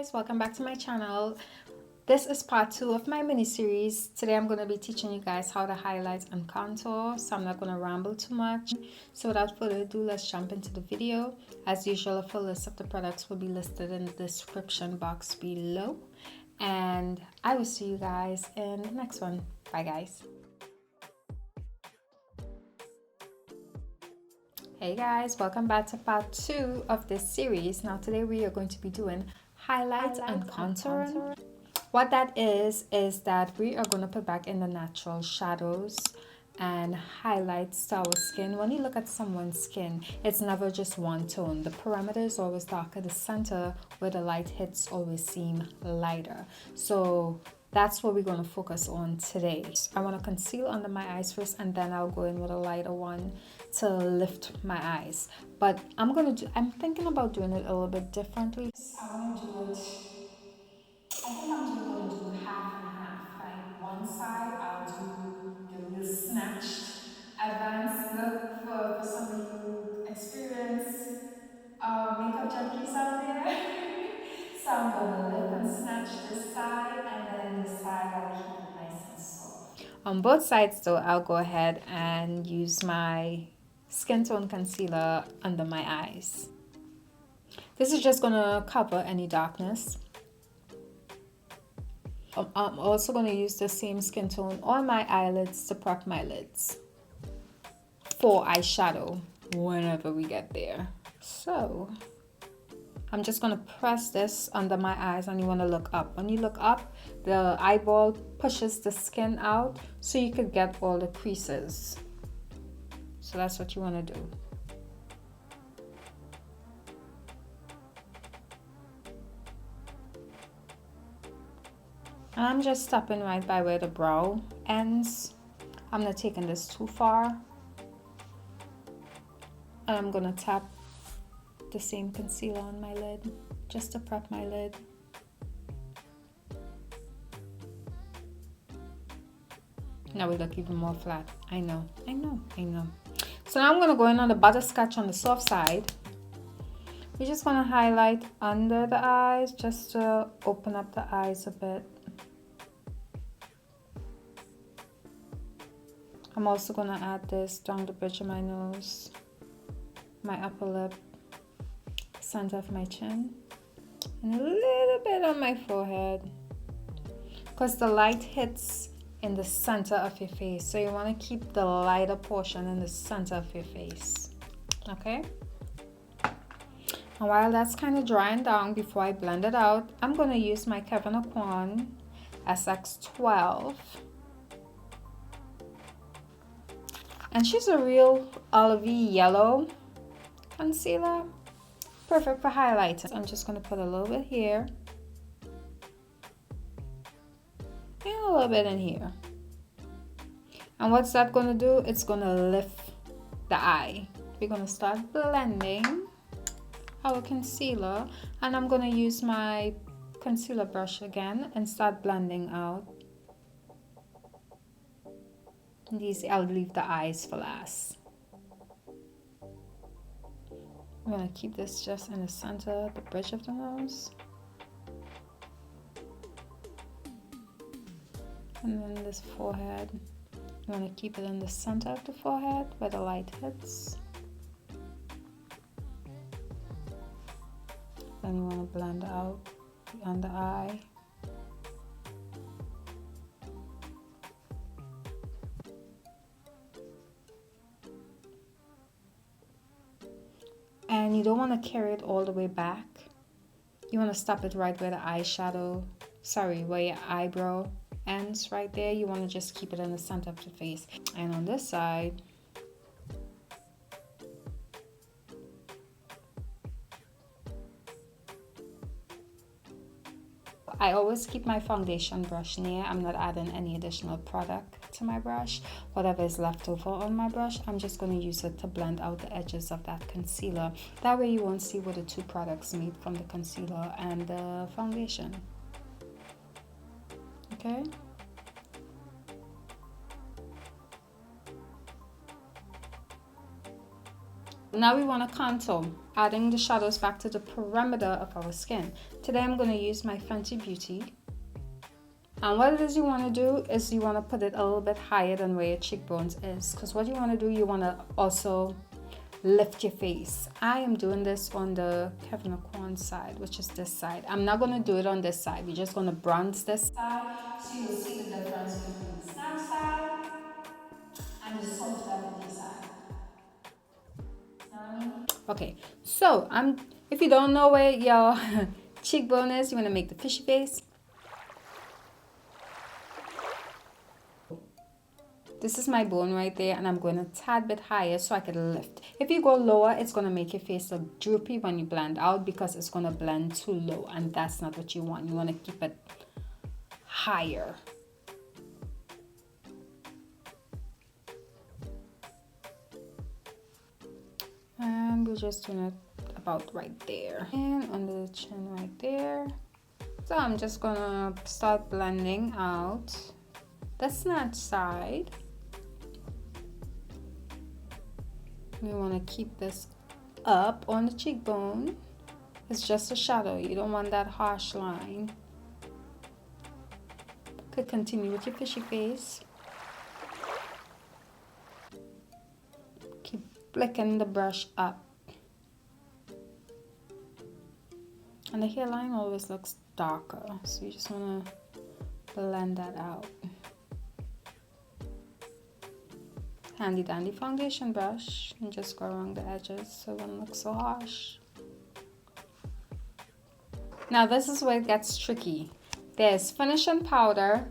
guys, welcome back to my channel. This is part 2 of my mini series. Today I'm going to be teaching you guys how to highlight and contour, so I'm not going to ramble too much. So without further ado, let's jump into the video. As usual, a full list of the products will be listed in the description box below, and I will see you guys in the next one. Bye guys. Hey guys, welcome back to part 2 of this series. Now today we are going to be doing highlights and contouring. What that is that we are going to put back in the natural shadows and highlights to our skin. When you look at someone's skin, it's never just one tone. The perimeter is always darker. The center where the light hits always seem lighter. So that's what we're going to focus on today. I want to conceal under my eyes first, and then I'll go in with a lighter one to lift my eyes. But I'm thinking about doing it a little bit differently. I want to do it, I think I'm just going to do half and half. Like one side I'll do the real snatched advanced look for some of you experienced makeup junkies out there. So I'm gonna lift and snatch this side, and then this side I'll keep it nice and soft. On both sides though, I'll go ahead and use my skin tone concealer under my eyes. This is just gonna cover any darkness. I'm also gonna use the same skin tone on my eyelids to prep my lids for eyeshadow whenever we get there. So I'm just going to press this under my eyes, and you want to look up. When you look up, the eyeball pushes the skin out so you could get all the creases. So that's what you want to do. And I'm just stopping right by where the brow ends. I'm not taking this too far. And I'm going to tap the same concealer on my lid just to prep my lid. Now we look even more flat. I know. So now I'm gonna go in on the Butterscotch on the soft side. We're just gonna highlight under the eyes just to open up the eyes a bit. I'm also gonna add this down the bridge of my nose, my upper lip, center of my chin, and a little bit on my forehead, because the light hits in the center of your face, so you want to keep the lighter portion in the center of your face. Okay, and while that's kind of drying down, before I blend it out, I'm going to use my KEVYN AUCOIN SX12, and she's a real olivey yellow concealer, perfect for highlighting. I'm just going to put a little bit here and a little bit in here. And what's that going to do? It's going to lift the eye. We're going to start blending our concealer, and I'm going to use my concealer brush again and start blending out. These, I'll leave the eyes for last. I'm going to keep this just in the center, the bridge of the nose. And then this forehead, you want to keep it in the center of the forehead where the light hits. Then you want to blend out the under eye. And you don't want to carry it all the way back. You want to stop it right where the eyeshadow, where your eyebrow ends right there. You want to just keep it in the center of the face. And on this side, I always keep my foundation brush near. I'm not adding any additional product to my brush. Whatever is left over on my brush, I'm just going to use it to blend out the edges of that concealer. That way you won't see where the two products meet from the concealer and the foundation. Okay? Now we want to contour. adding the shadows back to the perimeter of our skin. Today I'm going to use my Fenty Beauty. And what it is you want to do is you want to put it a little bit higher than where your cheekbones is. Because what you want to do, you want to also lift your face. I am doing this on the KEVYN side, which is this side. I'm not going to do it on this side. We're just going to bronze this side. So you will see the difference between the snap side and the soft velvety side. You know what I mean? Okay, so if you don't know where your cheekbone is, you want to make the fishy face. This is my bone right there, and I'm going a tad bit higher so I can lift. If you go lower, it's going to make your face look droopy when you blend out because it's going to blend too low, and that's not what you want. You want to keep it higher. And we're just doing it about right there. And under the chin right there. So I'm just going to start blending out the snatch side. We want to keep this up on the cheekbone. It's just a shadow. You don't want that harsh line. Could continue with your fishy face. Keep flicking the brush up. And the hairline always looks darker, so you just want to blend that out. Handy dandy foundation brush and just go around the edges so it won't look so harsh. Now this is where it gets tricky. There's finishing powder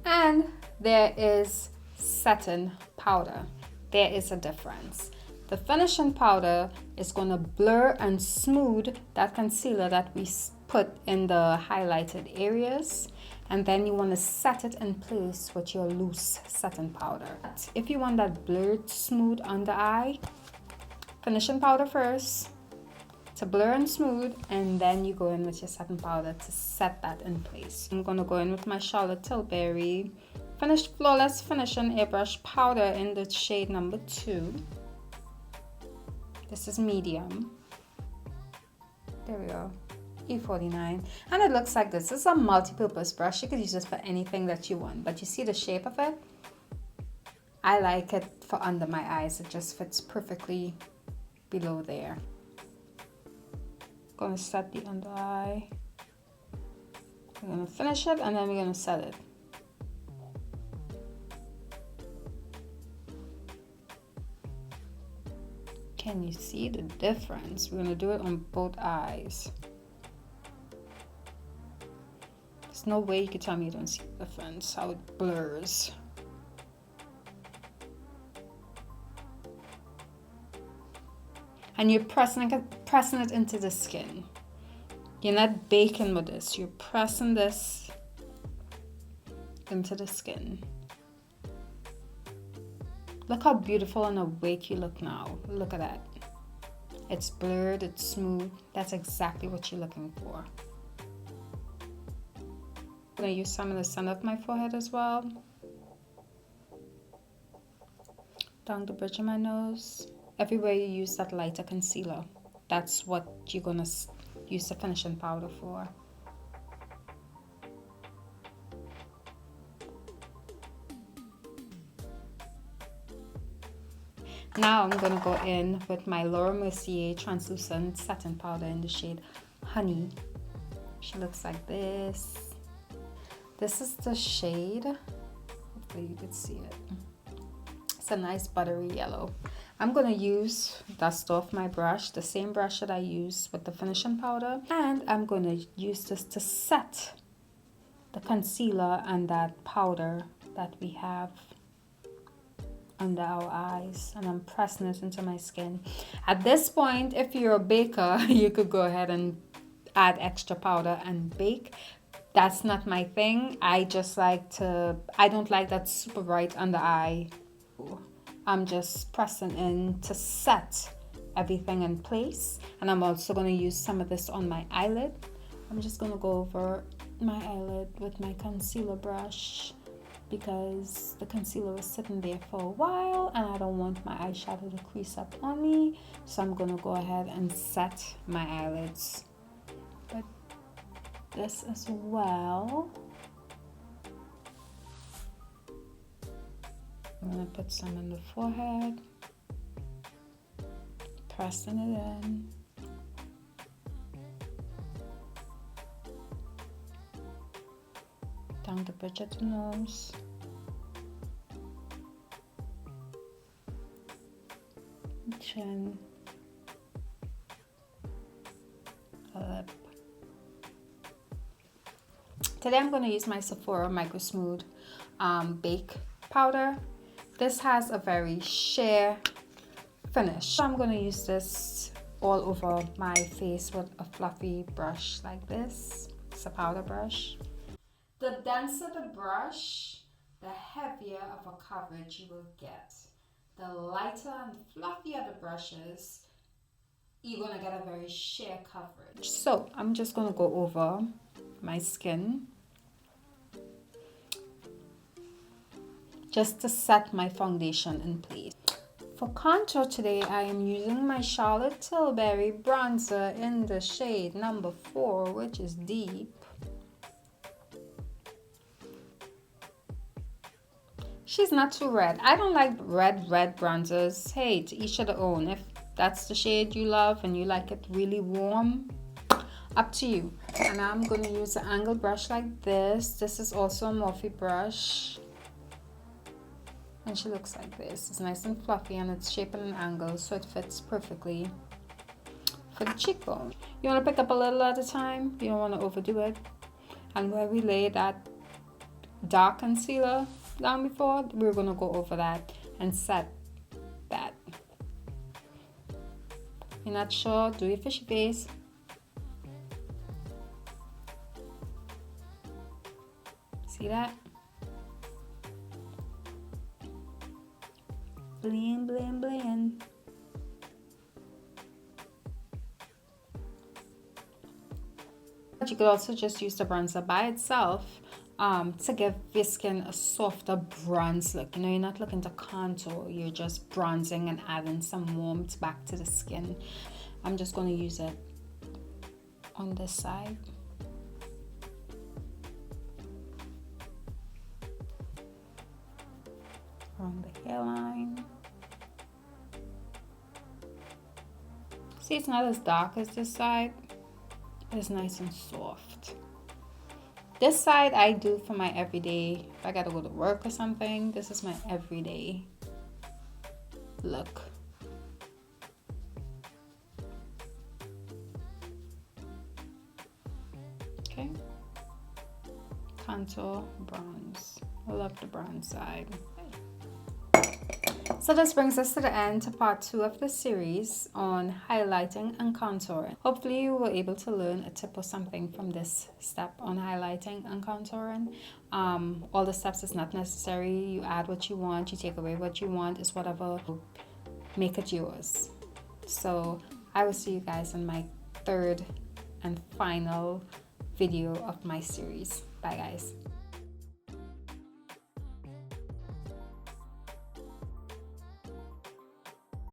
and there is setting powder. There is a difference. The finishing powder is going to blur and smooth that concealer that we put in the highlighted areas. And then you want to set it in place with your loose setting powder. If you want that blurred smooth under eye, finishing powder first to blur and smooth, and then you go in with your setting powder to set that in place. I'm going to go in with my Charlotte Tilbury Flawless Finishing Airbrush Powder in the shade number 2. This is medium. There we go. E49, and it looks like this. This is a multi-purpose brush. You could use this for anything that you want, but you see the shape of it? I like it for under my eyes. It just fits perfectly below there. Gonna set the under eye. We're gonna finish it and then we're gonna set it. Can you see the difference? We're gonna do it on both eyes. There's no way you could tell me you don't see the difference, how it blurs. And you're pressing it into the skin. You're not baking with this, you're pressing this into the skin. Look how beautiful and awake you look now. Look at that. It's blurred, it's smooth. That's exactly what you're looking for. I'm going to use some in the center of my forehead as well. Down the bridge of my nose. Everywhere you use that lighter concealer, that's what you're going to use the finishing powder for. Now I'm going to go in with my MERCIER translucent satin powder in the shade Honey. She looks like this. This is the shade. Hopefully you can see it. It's a nice buttery yellow. I'm going to dust off my brush, the same brush that I used with the finishing powder. And I'm going to use this to set the concealer and that powder that we have under our eyes, and I'm pressing it into my skin. At this point, if you're a baker, you could go ahead and add extra powder and bake. That's not my thing. I don't like that super bright under eye. I'm just pressing in to set everything in place, and I'm also going to use some of this on my eyelid. I'm just going to go over my eyelid with my concealer brush, because the concealer was sitting there for a while and I don't want my eyeshadow to crease up on me, so I'm gonna go ahead and set my eyelids with this as well. I'm gonna put some in the forehead, pressing it in. Down the bridge of the nose. Chin. Lip. Today I'm going to use my Sephora Micro Smooth Bake Powder. This has a very sheer finish. So I'm going to use this all over my face with a fluffy brush like this. It's a powder brush. The denser the brush, the heavier of a coverage you will get. The lighter and fluffier the brushes, you're going to get a very sheer coverage. So I'm just going to go over my skin just to set my foundation in place. For contour today, I am using my Charlotte Tilbury bronzer in the shade number 4, which is deep. She's not too red. I don't like red bronzers. Hey, to each of their own. If that's the shade you love and you like it really warm, up to you. And I'm going to use an angled brush like this. This is also a Morphe brush. And she looks like this. It's nice and fluffy and it's shaped at an angle, so it fits perfectly for the cheekbone. You want to pick up a little at a time. You don't want to overdo it. And where we lay that dark concealer down before, we're going to go over that and set that. You're not sure? Do your fishy face. See that? Bling, bling, bling. You could also just use the bronzer by itself to give your skin a softer bronze look. You know, you're not looking to contour, you're just bronzing and adding some warmth back to the skin. I'm just going to use it on this side. Around the hairline. See, it's not as dark as this side. It's nice and soft. This side I do for my everyday, if I gotta go to work or something, this is my everyday look. Okay. Contour, bronze. I love the bronze side. So this brings us to the end to part 2 of the series on highlighting and contouring. Hopefully you were able to learn a tip or something from this step on highlighting and contouring. All the steps is not necessary. You add what you want, you take away what you want. It's whatever, make it yours. So I will see you guys in my 3rd and final video of my series. Bye guys.